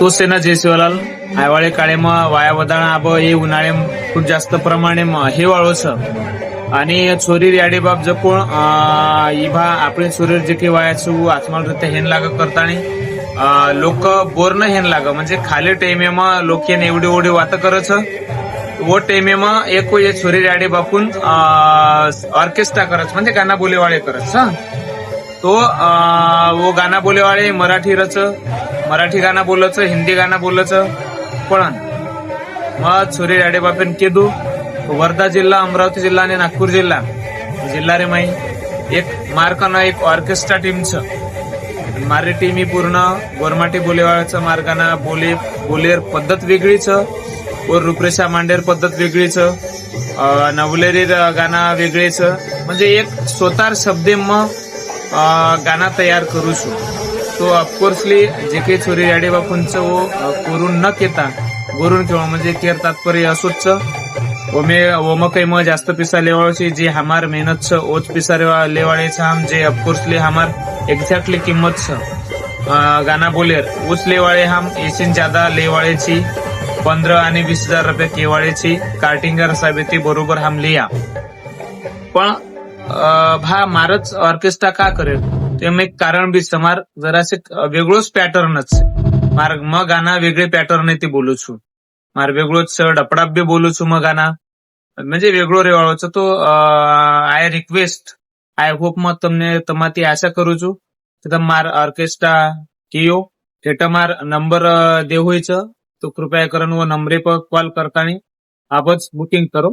तो सेना जय शिवलाल आयवाळे काळेમાં વાયા વધાણા આબ એ ઉનાળે ખૂબ જાસ્ત પ્રમાણે હેવાળો છે અને છોરી રેડી બાપ જપોણ ઈભા આપણે છોરી જે કે વાયા છું આત્માલ રીતે હેન લાગ કરतानी लोक बोर न हेन लाग म्हणजे खाली टाइमेમાં लोक એને एवढी एवढी वात કરે છે वो टाइमेમાં एक કોઈ છોરી રેડી બાપુन ऑर्केस्ट्रा करत म्हणजे गाना बोलेवाळे करत तो वो गाना बोलेवाळे मराठी रच मराठी गाना बोलच हिंदी गाना बोलच पण मग छोरी राडे बापेन केदू वर्धा जिल्हा अमरावती जिल्हा आणि नागपूर जिल्हा रे माई एक मार्काना एक ऑर्केस्ट्रा टीम छ मारी टीम ही पूर्ण गोरमाटी बोलेवाळाचं मार्गाना बोलेर पद्धत वेगळी छ और रुपरेषा मांडेर पद्धत वेगळी छ नवलेरी गाना वेगळी छ म्हणजे एक स्वतः शब्दे गाना तयार करू छु तो ऑफकोर्सली जे काही छोरी राडे बापूंचं वो करून न केता गोरून किंवा म्हणजे केर तात्पर्य असोच ओम काही मग जास्त पिसा लेवाळची जे हमार मेहनत छ ओच पिसा लेवाळे छ हम जे ऑफकोर्सली हमार एक्झॅक्टली किंमत छ गाना बोलेर उच लेवाळे हम एशिन ज्यादा लेवाळेची 15 आणि 20,000 रुपये केवाळेची कार्टिंगर साहेब बरोबर हम लिया पण भा मारच ऑर्केस्ट्रा का करेल ते एक कारण बी समार जरासे वेगळोच पॅटर्नच मार मग गाना वेगळे पॅटर्न ते बोलू छू मार वेगळोच डपडाप बी बोलू छू मग गाना म्हणजे वेगळो रेवाळोच तो आय रिक्वेस्ट आय होप मग તમને તમારી આશા કરું છું કે તમે માર ઓર્કેસ્ટ્રા કયો એટલે માર નંબર દેવો છે તો કૃપયા કરીને वो નંબરે પર कॉल करतानी आपच बुकिंग करो